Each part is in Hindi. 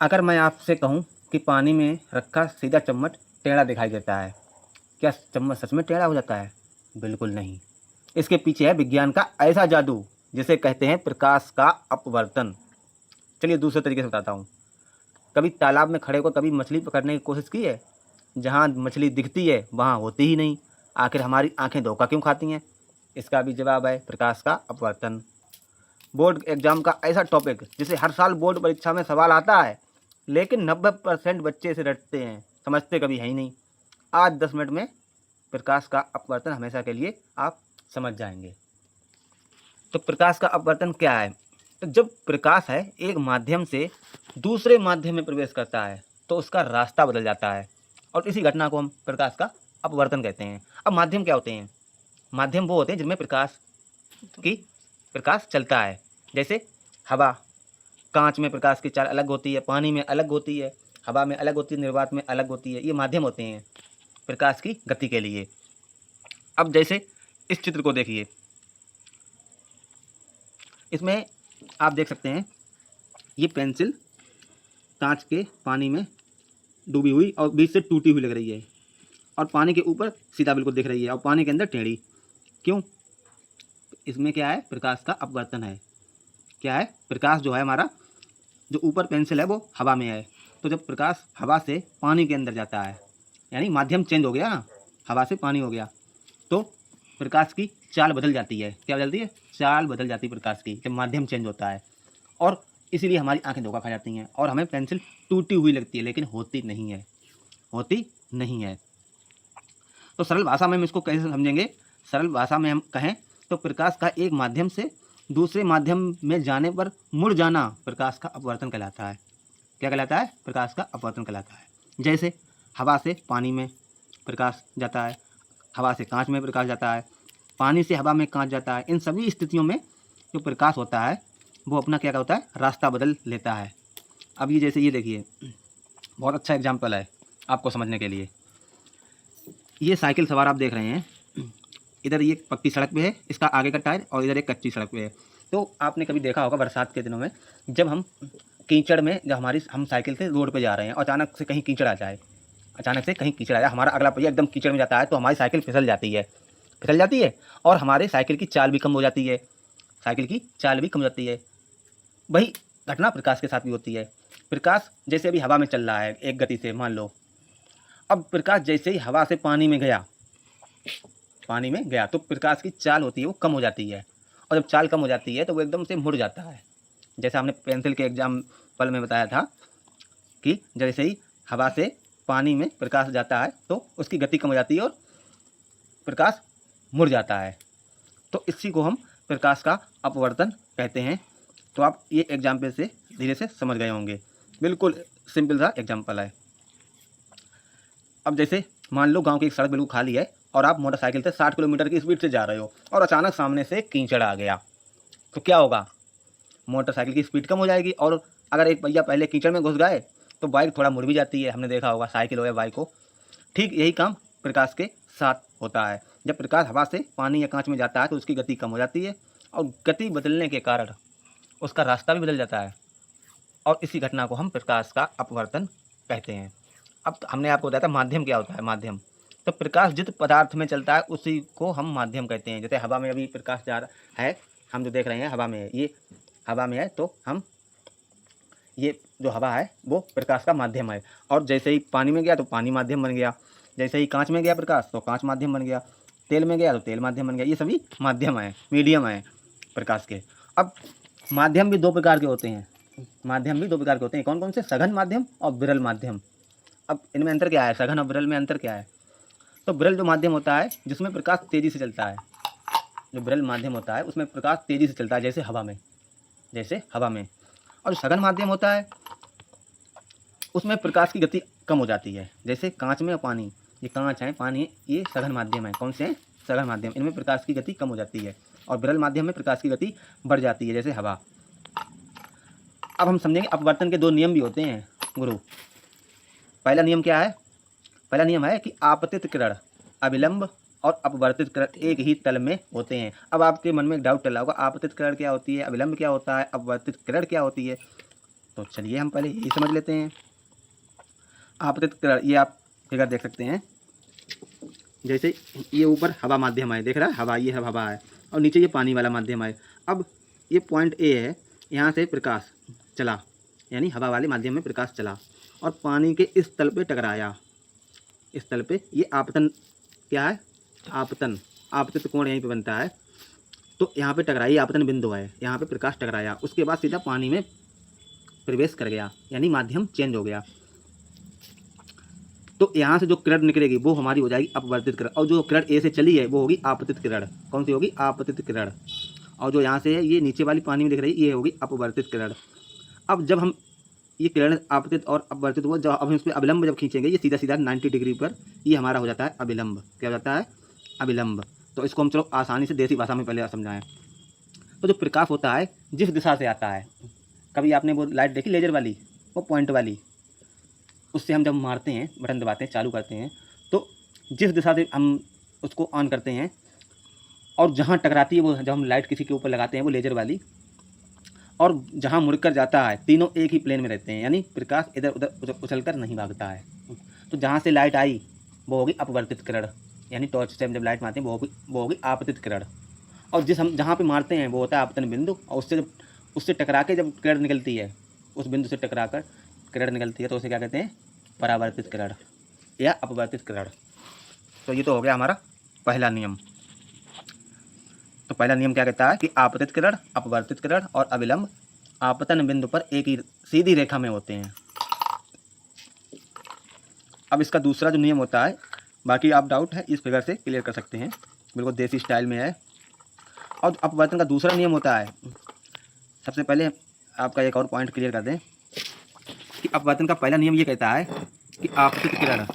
अगर मैं आपसे कहूँ कि पानी में रखा सीधा चम्मच टेढ़ा दिखाई देता है, क्या चम्मच सच में टेढ़ा हो जाता है? बिल्कुल नहीं। इसके पीछे है विज्ञान का ऐसा जादू जिसे कहते हैं प्रकाश का अपवर्तन। चलिए दूसरे तरीके से बताता हूँ। कभी तालाब में खड़े होकर कभी मछली पकड़ने की कोशिश की है? जहाँ मछली दिखती है वहाँ होती ही नहीं। आखिर हमारी आंखें धोखा क्यों खाती हैं? इसका भी जवाब है प्रकाश का अपवर्तन। बोर्ड एग्जाम का ऐसा टॉपिक जिसे हर साल बोर्ड परीक्षा में सवाल आता है, लेकिन 90% बच्चे इसे रटते हैं, समझते कभी है ही नहीं। आज 10 मिनट में प्रकाश का अपवर्तन हमेशा के लिए आप समझ जाएंगे। तो प्रकाश का अपवर्तन क्या है? तो जब प्रकाश है एक माध्यम से दूसरे माध्यम में प्रवेश करता है तो उसका रास्ता बदल जाता है, और इसी घटना को हम प्रकाश का अपवर्तन कहते हैं। अब माध्यम क्या होते हैं? माध्यम वो होते हैं जिनमें प्रकाश चलता है। जैसे हवा, कांच में प्रकाश की चाल अलग होती है, पानी में अलग होती है, हवा में अलग होती है, निर्वात में अलग होती है। ये माध्यम होते हैं प्रकाश की गति के लिए। अब जैसे इस चित्र को देखिए, इसमें आप देख सकते हैं ये पेंसिल कांच के पानी में डूबी हुई और बीच से टूटी हुई लग रही है, और पानी के ऊपर सीधा बिल्कुल दिख रही है, और पानी के अंदर टेढ़ी। क्यों? इसमें क्या है? प्रकाश का अपवर्तन है। क्या है? प्रकाश जो है हमारा, जो ऊपर पेंसिल है वो हवा में है, तो जब प्रकाश हवा से पानी के अंदर जाता है, यानी माध्यम चेंज हो गया ना, हवा से पानी हो गया, तो प्रकाश की चाल बदल जाती है। क्या बदलती है? चाल बदल जाती है प्रकाश की जब माध्यम चेंज होता है, और इसीलिए हमारी आंखें धोखा खा जाती हैं और हमें पेंसिल टूटी हुई लगती है, लेकिन होती नहीं है, होती नहीं है। तो सरल भाषा में हम इसको कैसे समझेंगे? सरल भाषा में हम कहें तो प्रकाश का एक माध्यम से दूसरे माध्यम में जाने पर मुड़ जाना प्रकाश का अपवर्तन कहलाता है। क्या कहलाता है? प्रकाश का अपवर्तन कहलाता है। जैसे हवा से पानी में प्रकाश जाता है, हवा से कांच में प्रकाश जाता है, पानी से हवा में कांच जाता है। इन सभी स्थितियों में जो प्रकाश होता है वो अपना क्या होता है? रास्ता बदल लेता है। अब ये जैसे ये देखिए, बहुत अच्छा एग्जाम्पल है आपको समझने के लिए। ये साइकिल सवार आप देख रहे हैं, इधर ये पक्की सड़क पे है, इसका आगे का टायर, और इधर एक कच्ची सड़क पे है। तो आपने कभी देखा होगा बरसात के दिनों में जब हम कीचड़ में, जब हम साइकिल से रोड पे जा रहे हैं और अचानक से कहीं कीचड़ आ जाए, अचानक से कहीं कीचड़ आ जाए, हमारा अगला पहिया एकदम कीचड़ में जाता है, तो हमारी साइकिल फिसल जाती है, फिसल जाती है, और हमारे साइकिल की चाल भी कम हो जाती है, साइकिल की चाल भी कम हो जाती है। वही घटना प्रकाश के साथ भी होती है। प्रकाश जैसे अभी हवा में चल रहा है एक गति से, मान लो, अब प्रकाश जैसे ही हवा से पानी में गया, पानी में गया तो प्रकाश की चाल होती है वो कम हो जाती है, और जब चाल कम हो जाती है तो वो एकदम से मुड़ जाता है। जैसा हमने पेंसिल के एग्जाम्पल में बताया था कि जैसे ही हवा से पानी में प्रकाश जाता है तो उसकी गति कम हो जाती है और प्रकाश मुड़ जाता है। तो इसी को हम प्रकाश का अपवर्तन कहते हैं। तो आप ये एग्जाम्पल से धीरे से समझ गए होंगे, बिल्कुल सिंपल सा एग्जाम्पल है। अब जैसे मान लो गांव की एक सड़क बिल्कुल खाली है और आप मोटरसाइकिल से 60 किलोमीटर की स्पीड से जा रहे हो, और अचानक सामने से कीचड़ आ गया, तो क्या होगा? मोटरसाइकिल की स्पीड कम हो जाएगी, और अगर एक पहिया पहले कीचड़ में घुस गए तो बाइक थोड़ा मुड़ भी जाती है, हमने देखा होगा साइकिल हो या बाइक हो। ठीक यही काम प्रकाश के साथ होता है। जब प्रकाश हवा से पानी या कांच में जाता है तो उसकी गति कम हो जाती है, और गति बदलने के कारण उसका रास्ता भी बदल जाता है, और इसी घटना को हम प्रकाश का अपवर्तन कहते हैं। अब हमने आपको बताया था माध्यम क्या होता है। माध्यम, तो प्रकाश जिस पदार्थ में चलता है उसी को हम माध्यम कहते हैं। जैसे हवा में अभी प्रकाश जा रहा है, हम जो देख रहे हैं हवा में है, ये हवा में है, तो हम ये जो हवा है वो प्रकाश का माध्यम है। और जैसे ही पानी में गया तो पानी माध्यम बन गया, जैसे ही कांच में गया प्रकाश तो कांच माध्यम बन गया, तेल में गया तो तेल माध्यम बन गया। ये सभी माध्यम हैं, मीडियम हैं प्रकाश के। अब माध्यम भी दो प्रकार के होते हैं, माध्यम भी दो प्रकार के होते हैं। कौन कौन से? सघन माध्यम और विरल माध्यम। अब इनमें अंतर क्या है? सघन और विरल में अंतर क्या है? तो विरल जो माध्यम होता है जिसमें प्रकाश तेजी से चलता है, जो विरल माध्यम होता है उसमें प्रकाश तेजी से चलता है, जैसे हवा में, जैसे हवा में। और जो सघन माध्यम होता है उसमें प्रकाश की गति कम हो जाती है, जैसे कांच में और पानी। ये कांच है, पानी है, ये सघन माध्यम है। कौन से हैं? सघन माध्यम। इनमें प्रकाश की गति कम हो जाती है, और विरल माध्यम में प्रकाश की गति बढ़ जाती है, जैसे हवा। अब हम समझेंगे अपवर्तन के दो नियम भी होते हैं गुरु। पहला नियम क्या है? पहला नियम है कि आपतित किरण, अविलंब और अपवर्तित किरण एक ही तल में होते हैं। अब आपके मन में एक डाउट चला होगा, आपतित किरण क्या होती है, अविलंब क्या होता है, अपवर्तित किरण क्या होती है? तो चलिए हम पहले यही समझ लेते हैं। आपतित किरण, ये आप फिगर देख सकते हैं। जैसे ये ऊपर हवा माध्यम है, देख रहा है हवा, ये हवा है, और नीचे ये पानी वाला माध्यम है। अब ये पॉइंट ए है, यहाँ से प्रकाश चला, यानी हवा वाले माध्यम में प्रकाश चला और पानी के इस तल पे टकराया। इस तल पे ये आपतन क्या है, आपतन, आपतित कोण यहीं पे बनता है। तो यहाँ पे टकराई, आपतन बिंदु है, यहाँ पे प्रकाश टकराया, उसके बाद सीधा पानी में प्रवेश कर गया, यानी माध्यम चेंज हो गया। तो यहाँ से जो किरण निकलेगी वो हमारी हो जाएगी अपवर्तित किरण, और जो किरण ए से चली है वो होगी आपतित किरण। कौन सी होगी, आपतित किरण। और जो यहाँ से है ये नीचे वाली पानी में दिख रही है, ये होगी अपवर्तित किरण। अब जब हम ये किरण आपतित और अपवर्तित हुआ, जब अब हम इस पर अविलंब जब खींचेंगे, ये सीधा सीधा 90 डिग्री पर ये हमारा हो जाता है अविलंब। क्या हो जाता है, अविलंब। तो इसको हम चलो आसानी से देसी भाषा में पहले समझाएं। तो जो प्रकाश होता है जिस दिशा से आता है, कभी आपने वो लाइट देखी लेजर वाली, वो पॉइंट वाली, उससे हम जब मारते हैं, बटन दबाते हैं, चालू करते हैं, तो जिस दिशा से हम उसको ऑन करते हैं और जहाँ टकराती है वो, जब हम लाइट किसी के ऊपर लगाते हैं वो लेजर वाली, और जहाँ मुड़कर जाता है, तीनों एक ही प्लेन में रहते हैं, यानी प्रकाश इधर उधर उछल कर नहीं भागता है। तो जहाँ से लाइट आई वो होगी अपवर्तित किरण, यानी टॉर्च से हम जब लाइट मारते हैं वो होगी आपतित किरण। और हम जहाँ पे मारते हैं वो होता है आपतन बिंदु, और उससे टकरा के जब किरण निकलती है, उस बिंदु से टकरा कर किरण निकलती है, तो उसे क्या कहते हैं, परावर्तित किरण या अपवर्तित किरण। तो ये तो हो गया हमारा पहला नियम। तो पहला नियम क्या कहता है कि आपतित किरण, अपवर्तित किरण और अविलंब आपतन बिंदु पर एक ही सीधी रेखा में होते हैं। अब इसका दूसरा जो नियम होता है, बाकी आप डाउट है इस फिगर से क्लियर कर सकते हैं, बिल्कुल देसी स्टाइल में है। और अपवर्तन का दूसरा नियम होता है, सबसे पहले आपका एक और पॉइंट क्लियर कर दें कि अपवर्तन का पहला नियम ये कहता है कि आपतित किरण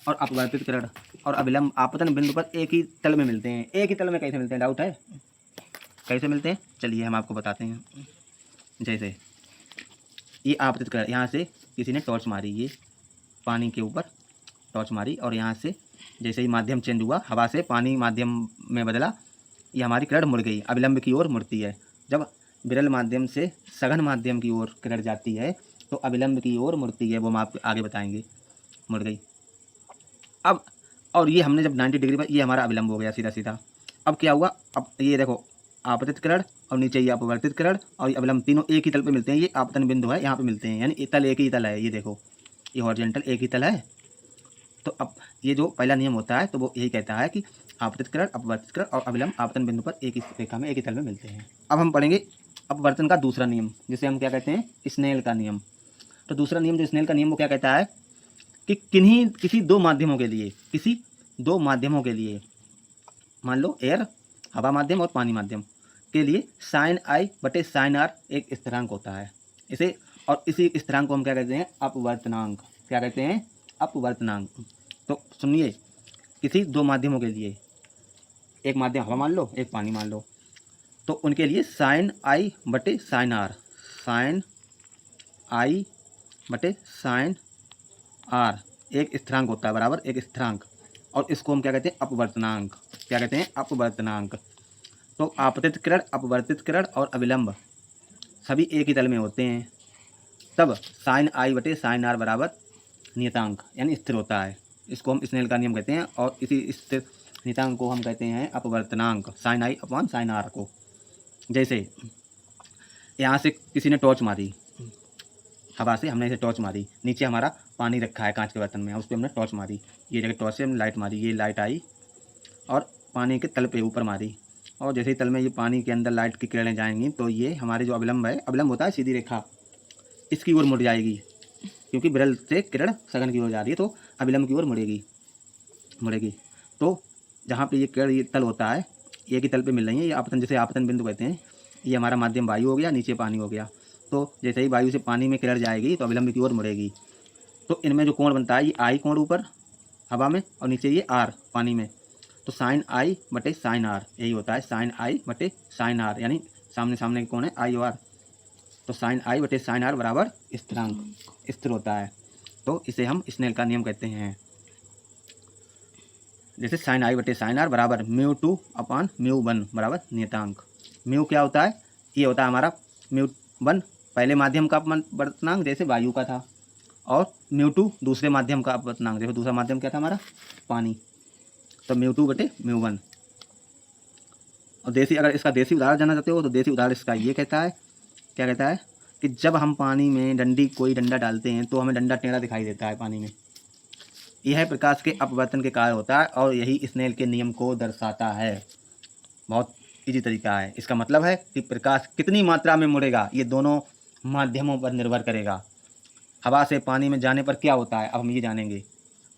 और अपवर्तित किरण और अविलंब आपतन बिंदु पर एक ही तल में मिलते हैं। एक ही तल में कैसे मिलते हैं, डाउट है, कैसे मिलते हैं, चलिए हम आपको बताते हैं। जैसे ये आपतित किरण, यहाँ से किसी ने टॉर्च मारी, ये पानी के ऊपर टॉर्च मारी, और यहाँ से जैसे ही माध्यम चेंज हुआ, हवा से पानी माध्यम में बदला, ये हमारी किरण मुड़ गई, अविलंब की ओर मुड़ती है। जब विरल माध्यम से सघन माध्यम की ओर किरण जाती है तो अविलंब की ओर मुड़ती है, वो हम आपको आगे बताएंगे। मुड़ गई। अब और ये हमने जब 90 डिग्री पर, ये हमारा अविलंब हो गया सीधा सीधा। अब क्या हुआ, अब ये देखो आपतित किरण और नीचे ये अपवर्तित किरण और ये अविलंब, तीनों एक ही तल पे मिलते हैं। ये आपतन बिंदु है, यहाँ पे मिलते हैं, यानी तल एक ही तल है। ये देखो ये हॉरिजॉन्टल एक ही तल है। तो अब ये जो पहला नियम होता है तो वो यही कहता है कि आपतित किरण, अपवर्तित किरण और अविलंब आपतन बिंदु पर एक ही रेखा में, एक ही तल में मिलते हैं। अब हम पढ़ेंगे अपवर्तन का दूसरा नियम, जिसे हम क्या कहते हैं, स्नेल का नियम। तो दूसरा नियम जो स्नेल का नियम वो क्या कहता है कि किसी दो माध्यमों के लिए, मान लो एयर, हवा माध्यम और पानी माध्यम के लिए साइन आई बटे साइन आर एक स्थिरांक होता है इसे, और इसी स्थिरांक को हम क्या कहते हैं, अपवर्तनांक। क्या कहते हैं, अपवर्तनांक। तो सुनिए, किसी दो माध्यमों के लिए, एक माध्यम हवा मान लो, एक पानी मान लो, तो उनके लिए साइन आई बटे साइन आर, साइन आई बटे साइन आर एक स्थिरांक होता है, बराबर एक स्थिरांक, और इसको हम क्या कहते हैं, अपवर्तनांक। क्या कहते हैं, अपवर्तनांक। तो आपतित किरण, अपवर्तित किरण और अविलंब सभी एक ही तल में होते हैं, तब साइन आई बटे साइन आर बराबर नियतांक, यानी स्थिर होता है। इसको हम स्नेल का नियम कहते हैं, और इसी स्थिर नियतांक को हम कहते हैं अपवर्तनांक, sine i upon sine r को। जैसे यहाँ से किसी ने टॉर्च मारी, हवा से हमने इसे टॉर्च मारी, नीचे हमारा पानी रखा है कांच के बर्तन में, उस पर हमने टॉर्च मारी, ये जगह टॉर्च से हमने लाइट मारी, ये लाइट आई और पानी के तल पे ऊपर मारी, और जैसे ही तल में ये पानी के अंदर लाइट की किरणें जाएंगी तो ये हमारे जो अविलंब है, अविलंब होता है सीधी रेखा, इसकी ओर मुड़ जाएगी, क्योंकि विरल से किरण सघन की ओर जा रही है तो अविलंब की ओर मुड़ेगी। तो जहाँ पे ये किरण, ये तल होता है, एक ही तल पे मिल रही है, ये आपतन, जैसे आपतन बिंदु कहते हैं। ये हमारा माध्यम वायु हो गया, नीचे पानी हो गया, तो जैसे ही वायु से पानी में किरण जाएगी तो अविलंब की ओर मुड़ेगी। तो इनमें जो कोण बनता है, ये आई कोण ऊपर हवा में और नीचे ये आर पानी में, तो साइन आई बटे साइन आर यही होता है, साइन आई बटे साइन आर, यानी सामने सामने के कोण है आई और आर, तो साइन आई बटे साइन आर बराबर स्थिरांक, स्थिर होता है। तो इसे हम स्नेल का नियम कहते हैं। जैसे साइन आई बटे साइन आर बराबर म्यू 2 अपॉन म्यू 1 बराबर नियतांक। म्यू क्या होता है, ये होता है हमारा म्यू 1 पहले माध्यम का अपवर्तनांक जैसे वायु का था, और μ2 दूसरे माध्यम का अपवर्तनांक, देखो दूसरा माध्यम क्या था हमारा, पानी, तो μ2/μ1। और देसी, अगर इसका देसी उदाहरण जानना चाहते हो तो देसी उदाहरण इसका ये कहता है, क्या कहता है कि जब हम पानी में कोई डंडा डालते हैं तो हमें डंडा टेढ़ा दिखाई देता है पानी में। यह प्रकाश के अपवर्तन के कारण होता है और यही स्नेल के नियम को दर्शाता है। बहुत इजी तरीका है। इसका मतलब है कि प्रकाश कितनी मात्रा में मुड़ेगा ये दोनों माध्यमों पर निर्भर करेगा। हवा से पानी में जाने पर क्या होता है, अब हम ये जानेंगे।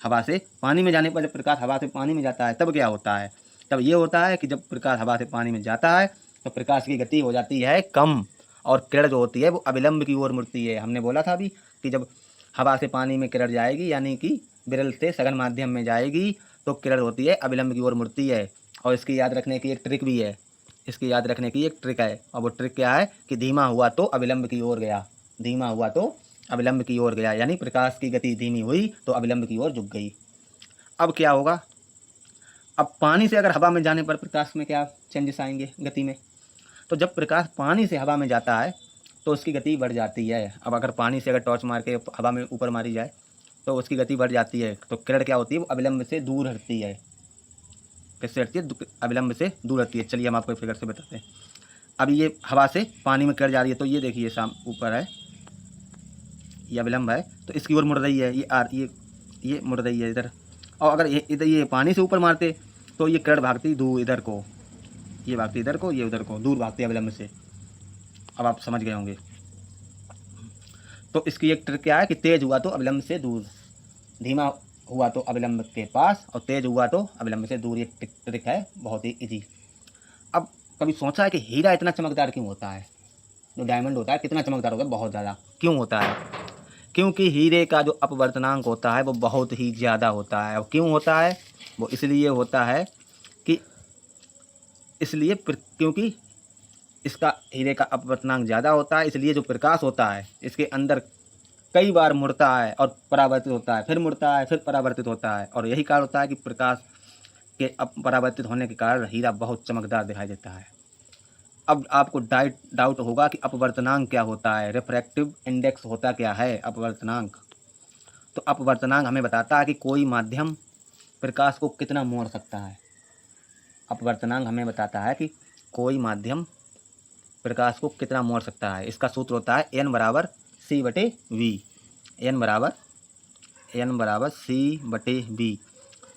हवा से पानी में जाने पर, जब प्रकाश हवा से पानी में जाता है तब क्या होता है, तब ये होता है कि जब प्रकाश हवा से पानी में जाता है तो प्रकाश की गति हो जाती है कम, और किरण जो होती है वो अविलंब की ओर मुड़ती है। हमने बोला था अभी कि जब हवा से पानी में किरण जाएगी, यानी कि विरल से सघन माध्यम में जाएगी, तो किरण होती है अविलंब की ओर मुड़ती है। और इसकी याद रखने की एक ट्रिक भी है, इसकी याद रखने की एक ट्रिक है, और वो ट्रिक क्या है कि धीमा हुआ तो अविलंब की ओर गया, धीमा हुआ तो अविलंब की ओर गया, यानी प्रकाश की गति धीमी हुई तो अविलंब की ओर झुक गई। अब क्या होगा, अब पानी से अगर हवा में जाने पर प्रकाश में क्या चेंजेस आएंगे गति में, तो जब प्रकाश पानी से हवा में जाता है तो उसकी गति बढ़ जाती है। अब अगर पानी से अगर टॉर्च मार के हवा में ऊपर मारी जाए तो उसकी गति बढ़ जाती है, तो किरण क्या होती है, वो अविलंब से दूर हटती है। किससे हटती है, अविलंब से दूर हटती है। चलिए हम आपको फिगर से बताते हैं। अब ये हवा से पानी में किरण जा रही है, तो ये देखिए ऊपर है, ये अविलंब है, तो इसकी ओर मुड़ रही है, ये मुड़ रही है इधर। और अगर इधर ये पानी से ऊपर मारते तो ये किरण भागती दूर इधर को, ये भागती इधर को, ये उधर को, दूर भागती है अविलंब से। अब आप समझ गए होंगे। तो इसकी एक ट्रिक क्या है कि तेज हुआ तो अविलंब से दूर, धीमा हुआ तो अविलंब के पास, और तेज हुआ तो अविलंब से दूर। ये ट्रिक है बहुत ही इजी। अब कभी सोचा है कि हीरा इतना चमकदार क्यों होता है, जो डायमंड होता है कितना चमकदार होता है, बहुत ज़्यादा क्यों होता है? क्योंकि हीरे का जो अपवर्तनांक होता है वो बहुत ही ज़्यादा होता है। और क्यों होता है, वो इसलिए होता है कि क्योंकि इसका हीरे का अपवर्तनांक ज़्यादा होता है, इसलिए जो प्रकाश होता है इसके अंदर कई बार मुड़ता है और परावर्तित होता है, फिर मुड़ता है, फिर परावर्तित होता है। और यही कारण होता है कि प्रकाश के परावर्तित होने के कारण हीरा बहुत चमकदार दिखाई देता है। अब आपको डाउट होगा कि अपवर्तनांक क्या होता है, रिफ्रैक्टिव इंडेक्स होता क्या है अपवर्तनांक। तो अपवर्तनांक हमें बताता है कि कोई माध्यम प्रकाश को कितना मोड़ सकता है। अपवर्तनांक हमें बताता है कि कोई माध्यम प्रकाश को कितना मोड़ सकता है। इसका सूत्र होता है n बराबर c/v, n बराबर c/v।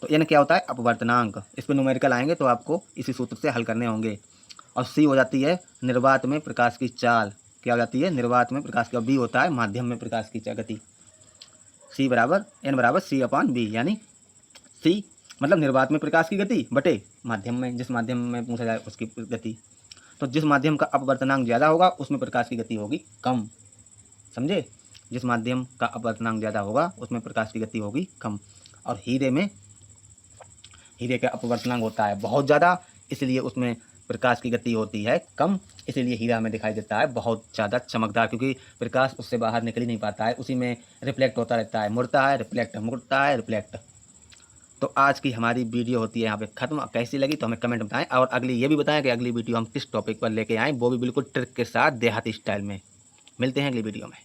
तो n क्या होता है, अपवर्तनांक। इस पर न्यूमेरिकल आएंगे तो आपको इसी सूत्र से हल करने होंगे। और c हो जाती है निर्वात में प्रकाश की चाल, क्या हो जाती है, निर्वात में प्रकाश की। b होता है माध्यम में प्रकाश की गति। n बराबर c/v, यानी c मतलब निर्वात में प्रकाश की गति बटे माध्यम में, जिस माध्यम में पूछा जाए उसकी गति। तो जिस माध्यम का अपवर्तनांक ज़्यादा होगा उसमें प्रकाश की गति होगी कम, समझे। जिस माध्यम का अपवर्तनांक ज़्यादा होगा उसमें प्रकाश की गति होगी कम। और हीरे का अपवर्तनांक होता है बहुत ज़्यादा, इसलिए उसमें प्रकाश की गति होती है कम। इसीलिए हीरा हमें दिखाई देता है बहुत ज़्यादा चमकदार, क्योंकि प्रकाश उससे बाहर निकल ही नहीं पाता है, उसी में रिफ्लेक्ट होता रहता है, मुड़ता है रिफ्लेक्ट, मुड़ता है रिफ्लेक्ट। तो आज की हमारी वीडियो होती है यहाँ पे ख़त्म। कैसी लगी तो हमें कमेंट बताएं, और अगली ये भी बताएं कि अगली वीडियो हम किस टॉपिक पर लेके आएँ, वो भी बिल्कुल ट्रिक के साथ देहाती स्टाइल में। मिलते हैं अगली वीडियो में।